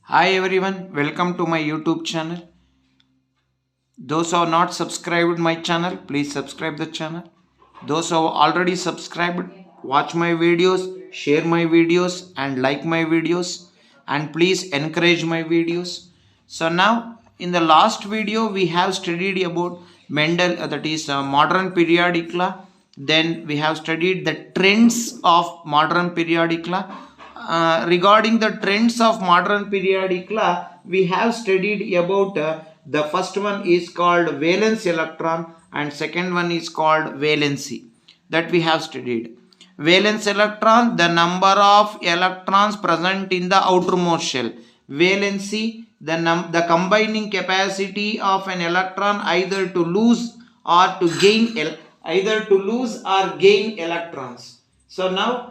Hi everyone, welcome to my YouTube channel. Those who have not subscribed my channel, please subscribe the channel. Those who have already subscribed, watch my videos, share my videos and like my videos, and please encourage my videos. So now in the last video we have studied about Mendel, that is modern periodicula. Then we have studied the trends of modern periodicula. Regarding the trends of modern periodicula, we have studied about the first one is called valence electron and second one is called valency, that we have studied. Valence electron, the number of electrons present in the outermost shell. Valency, the combining capacity of an electron either to lose or to gain electrons. So now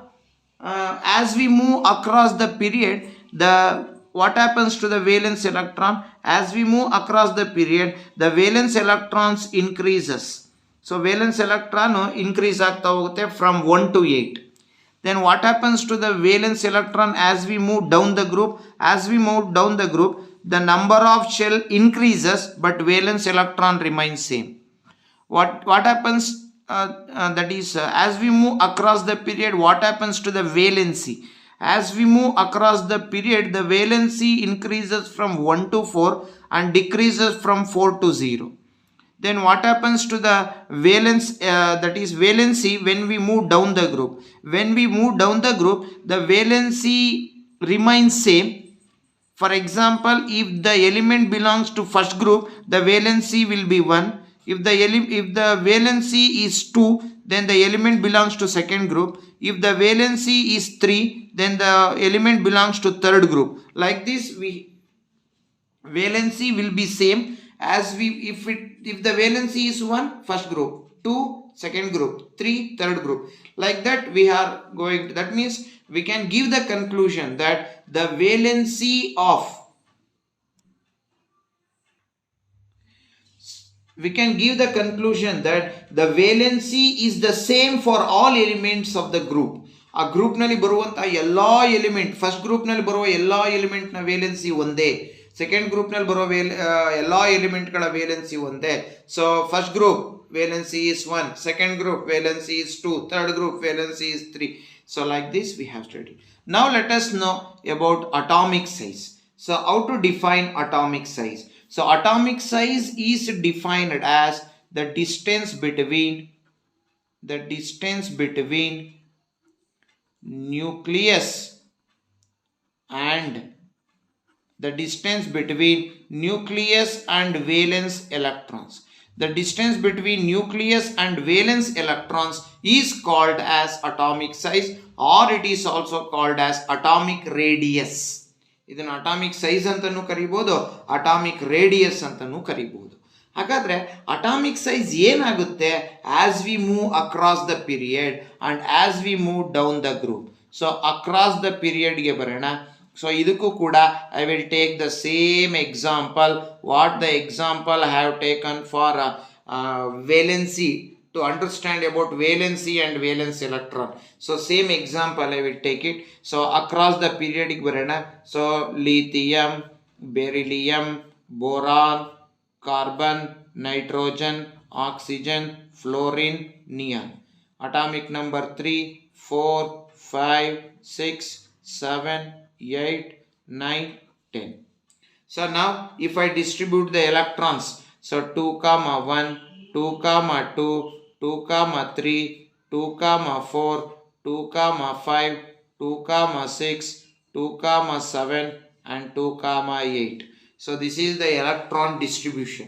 as we move across the period, the what happens to the valence electron? As we move across the period, the valence electrons increases. So valence electron increase ಆಗ್ತಾ ಹೋಗುತ್ತೆ from 1 to 8. Then what happens to the valence electron as we move down the group? As we move down the group, the number of shell increases but valence electron remains same. What happens, that is as we move across the period, what happens to the valency? As we move across the period, the valency increases from 1 to 4 and decreases from 4 to 0. Then what happens to the valence, that is valency, when we move down the group? When we move down the group, the valency remains same. For example, if the element belongs to first group, the valency will be 1. If the valency is 2, then the element belongs to second group. If the valency is 3, then the element belongs to third group. Like this, valency will be same. If the valency is 1, first group, 2, second group, 3, third group, like that we are going to, that means we can give the conclusion that the valency is the same for all elements of the group. ಆ group ನಲ್ಲಿ ಬರುವಂತಹ ಎಲ್ಲಾ element, first group ನಲ್ಲಿ ಬರುವ ಎಲ್ಲಾ element ನ valency ಒಂದೇ, second group ನಲ್ಲಿ ಬರುವ ಎಲ್ಲಾ ಎಲಿಮೆಂಟ್ ಗಳ ವೇಲೆನ್ಸಿ ಒಂದೇ. So first group valency is 1, second group valency is 2, third group valency is 3. So like this we have studied. Now let us know about atomic size. So how to define atomic size? So atomic size is defined as the distance between nucleus and valence electrons. The distance between nucleus and valence electrons is called as atomic size, or it is also called as atomic radius. ಇದನ್ನು atomic size ಅಂತಲೂ ಕರಿಬಹುದು, atomic radius ಅಂತಲೂ ಕರಿಬಹುದು. ಹಾಗಾದ್ರೆ atomic size ಏನಾಗುತ್ತೆ as we move across the period and as we move down the group. So across the ಪೀರಿಯಡ್ಗೆ ಬರೋಣ. So idukku kuda I will take the same example what the example I have taken for valency, to understand about valency and valence electron. So same example I will take it. So across the periodic varana, so lithium, beryllium, boron, carbon, nitrogen, oxygen, fluorine, neon. Atomic number 3, 4, 5, 6, 7, 8, 9, 10. So now if I distribute the electrons, so 2, 1, 2, 2, 2, 3, 2, 4, 2, 5, 2, 6, 2, 7 and 2, 8. So this is the electron distribution.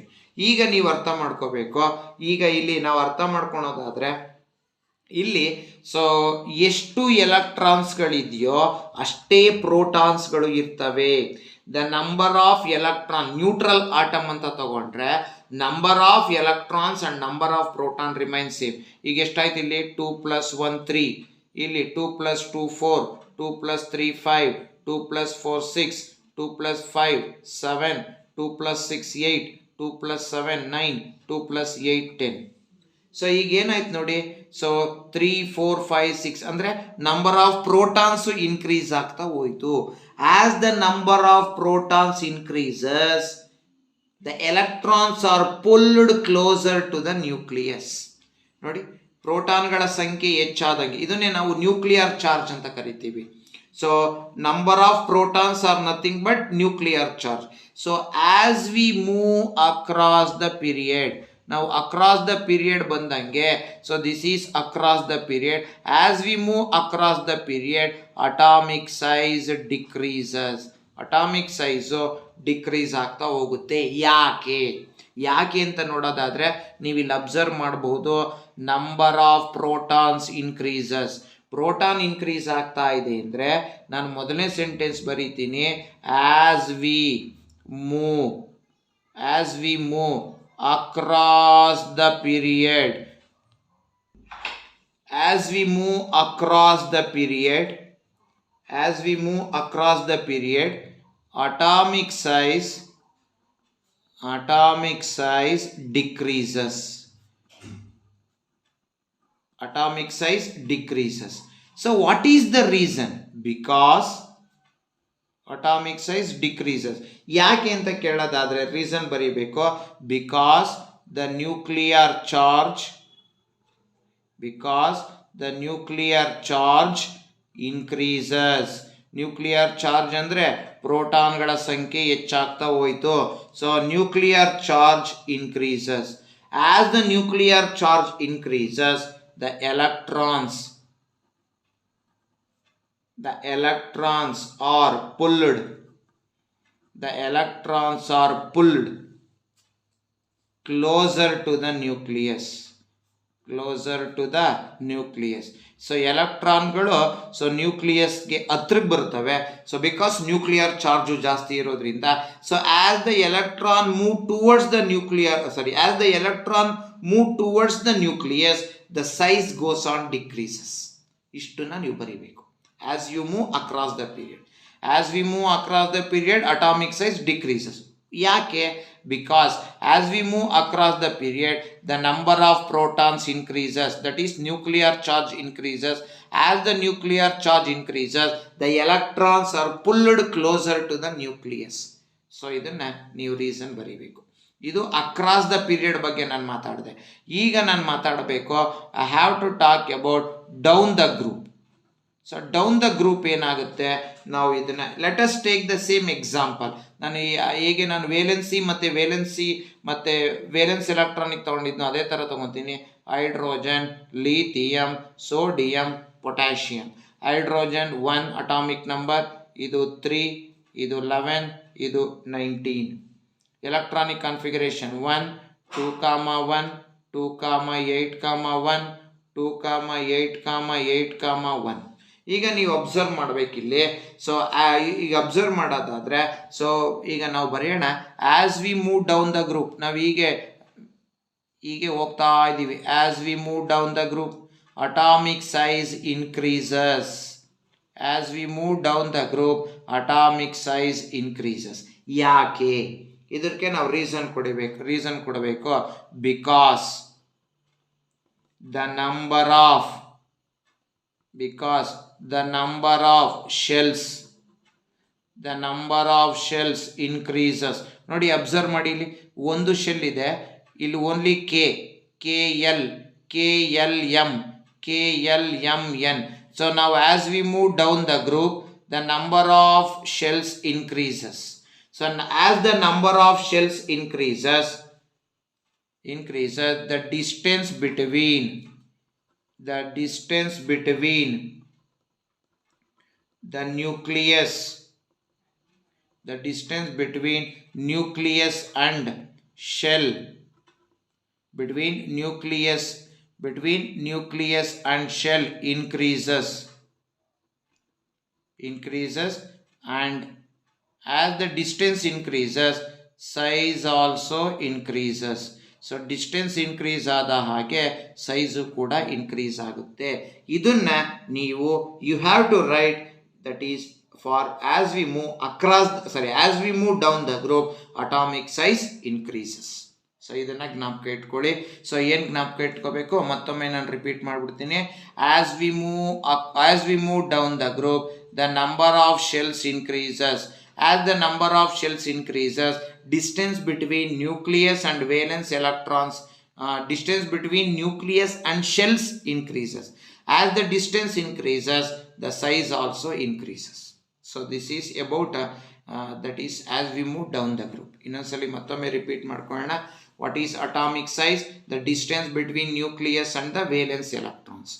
ಈಗ ನೀವು ಅರ್ಥ ಮಾಡ್ಕೋಬೇಕು. ಈಗ ಇಲ್ಲಿ ನಾವು ಅರ್ಥ ಮಾಡ್ಕೊಳೋದಾದ್ರೆ ಇಲ್ಲಿ so ಎಷ್ಟು ಎಲೆಕ್ಟ್ರಾನ್ಸ್ಗಳಿದೆಯೋ ಅಷ್ಟೇ ಪ್ರೋಟಾನ್ಸ್ಗಳು ಇರ್ತವೆ. The number of electron, neutral atom ಅಂತ ತಗೊಂಡ್ರೆ number of electrons and number of proton remain same. ಈಗ ಎಷ್ಟಾಯ್ತು ಇಲ್ಲಿ 2 + 1 3, ಇಲ್ಲಿ 2 + 2 4, 2 + 3 5, 2 + 4 6, 2 + 5 7, 2 + 6 8, 2 + 7 9, 2 + 8 10. ಸೊ ಈಗ ಏನಾಯ್ತು ನೋಡಿ, ಸೊ 3 4 5 6 ಅಂದ್ರೆ ನಂಬರ್ ಆಫ್ ಪ್ರೋಟಾನ್ಸ್ ಇನ್ಕ್ರೀಸ್ ಆಗ್ತಾ ಹೋಯ್ತು. as the number of protons increases, the electrons are pulled closer to the nucleus. ನೋಡಿ, ಪ್ರೋಟಾನ್ಗಳ ಸಂಖ್ಯೆ ಹೆಚ್ಚಾದಂಗೆ ಇದನ್ನೇ ನಾವು ನ್ಯೂಕ್ಲಿಯರ್ ಚಾರ್ಜ್ ಅಂತ ಕರಿತೀವಿ. So number of protons are nothing but nuclear charge. So as we move across the period, ನಾವು across the period ಬಂದಂಗೆ, so this is across the period. As we move across the period, atomic size decreases. Atomic size decrease ಆಗ್ತಾ ಹೋಗುತ್ತೆ. ಯಾಕೆ ಅಂತ ನೋಡೋದಾದ್ರೆ ನೀವು ಇಲ್ಲಿ observe ಮಾಡಬಹುದು, number of protons increases. Proton increase ಆಗ್ತಾ ಇದೆ ಅಂದರೆ ನಾನು ಮೊದಲನೇ ಸೆಂಟೆನ್ಸ್ ಬರೀತೀನಿ, as we move across the period, as we move across the period, atomic size decreases. So what is the reason? Because atomic size decreases. ಯಾಕೆ ಅಂತ ಕೇಳೋದಾದ್ರೆ reason ಬರೀಬೇಕು. because the nuclear charge increases. Nuclear charge ಅಂದರೆ ಪ್ರೋಟಾನ್ಗಳ ಸಂಖ್ಯೆ ಹೆಚ್ಚಾಗ್ತಾ ಹೋಯಿತು. So nuclear charge increases. As the nuclear charge increases, the electrons are pulled. Closer to the nucleus. So ಎಲೆಕ್ಟ್ರಾನ್ಗಳು ನ್ಯೂಕ್ಲಿಯಸ್ಗೆ ಹತ್ರಕ್ಕೆ ಬರ್ತವೆ. ಸೊ ಬಿಕಾಸ್ ನ್ಯೂಕ್ಲಿಯರ್ ಚಾರ್ಜು ಜಾಸ್ತಿ ಇರೋದ್ರಿಂದ, so as the electron move towards the nucleus, the size goes on decreases. ಇಷ್ಟನ್ನ ನೀವು ಬರೀಬೇಕು. As you move across the period, as we move across the period, atomic size decreases. ಯಾಕೆ? because as we move across the period, the number of protons increases, that is nuclear charge increases. As the nuclear charge increases, the electrons are pulled closer to the nucleus. So ಇದನ್ನ ನೀವು reason ಬರೀಬೇಕು. ಇದು across the period ಬಗ್ಗೆ ನಾನು ಮಾತಾಡಿದೆ. ಈಗ ನಾನು ಮಾತಾಡಬೇಕು, I have to talk about down the group. So down the group ಏನಾಗುತ್ತೆ, ನಾವು ಇದನ್ನ let us take the same example. ಹೇಗೆ ನಾನು ವೇಲೆನ್ಸಿ ವೇಲೆನ್ಸ್ ಎಲೆಕ್ಟ್ರಾನಿಕ್ ತೊಗೊಂಡಿದ್ನೋ ಅದೇ ಥರ ತೊಗೊತೀನಿ. Hydrogen, lithium, sodium, potassium. Hydrogen 1 atomic number, ಇದು 3, ಇದು 11, ಇದು 19. Electronic configuration 1, 2, 1, 2, 8, 1, 2, 8, 1. ಈಗ ನೀವು ಅಬ್ಸರ್ವ್ ಮಾಡಬೇಕಿಲ್ಲಿ. ಸೊ ಈಗ ಅಬ್ಸರ್ವ್ ಮಾಡೋದಾದ್ರೆ, ಸೊ ಈಗ ನಾವು ಬರೆಯೋಣ, as we move down the group. ನಾವು ಹೀಗೆ ಹೋಗ್ತಾ ಇದ್ದೀವಿ. As we move down the group, atomic size increases. As we move down the group, atomic size increases. ಯಾಕೆ? ಇದಕ್ಕೆ ನಾವು ರೀಸನ್ ಕೊಡಬೇಕು. Because the number of shells increases. ನೋಡಿ, observe ಮಾಡಿ, ಇಲ್ಲಿ ಒಂದು ಶೆಲ್ ಇದೆ, ಇಲ್ಲಿ only KL, KLM, KLMN. So ನಾವು as we move down the group, the number of shells increases. So as the number of shells increases, the distance between the nucleus and shell, increases, and as the distance increases, size also increases. So distance increase ಆದ ಹಾಗೆ size ಕೂಡ increase ಆಗುತ್ತೆ. ಇದನ್ನ ನೀವು you have to write, that is for as we move down the group, atomic size increases. So ಇದನ್ನ ಜ್ಞಾಪಕ ಇಟ್ಕೊಳ್ಳಿ. So ಏನು ಜ್ಞಾಪಕ ಇಟ್ಕೋಬೇಕು, ಮತ್ತೊಮ್ಮೆ ನಾನು ರಿಪೀಟ್ ಮಾಡಿಬಿಡ್ತೀನಿ. As we move down the group, the number of shells increases. As the number of shells increases, distance between nucleus and valence electrons, distance between nucleus and shells increases. As the distance increases, the size also increases. So this is about that is as we move down the group. Innonsali mattome repeat ಮಾಡ್ಕೊಳ್ಳೋಣ. What is atomic size? The distance between nucleus and the valence electrons.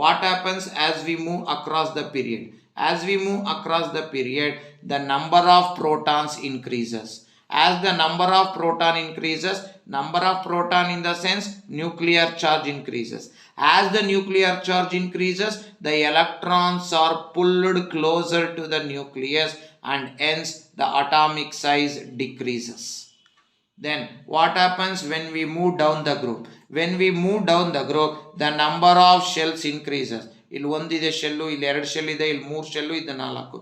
What happens as we move across the period? As we move across the period, the number of protons increases. As the number of proton increases, number of proton in the sense nuclear charge increases. As the nuclear charge increases, the electrons are pulled closer to the nucleus and hence the atomic size decreases. Then what happens when we move down the group? When we move down the group, the number of shells increases. ಇಲ್ಲಿ ಒಂದಿದೆ shell, ಇಲ್ಲಿ ಎರಡು shell ಇದೆ, ಇಲ್ಲಿ ಮೂರು shell, ಇದು ನಾಲ್ಕು.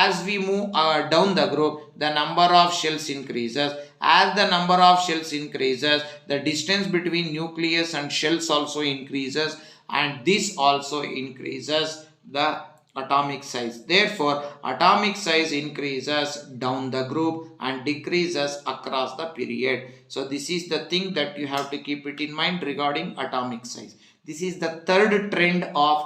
As we move down the group, the number of shells increases. As the number of shells increases, the distance between nucleus and shells also increases, and this also increases the atomic size. Therefore, atomic size increases down the group and decreases across the period. So this is the thing that you have to keep it in mind regarding atomic size. This is the third trend of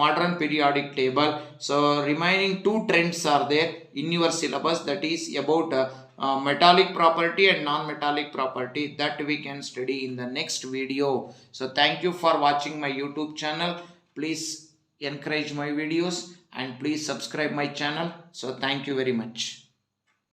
modern periodic table. So remaining two trends are there in your syllabus, that is about metallic property and non-metallic property, that we can study in the next video. So thank you for watching my YouTube channel. Please encourage my videos and please subscribe my channel. So thank you very much.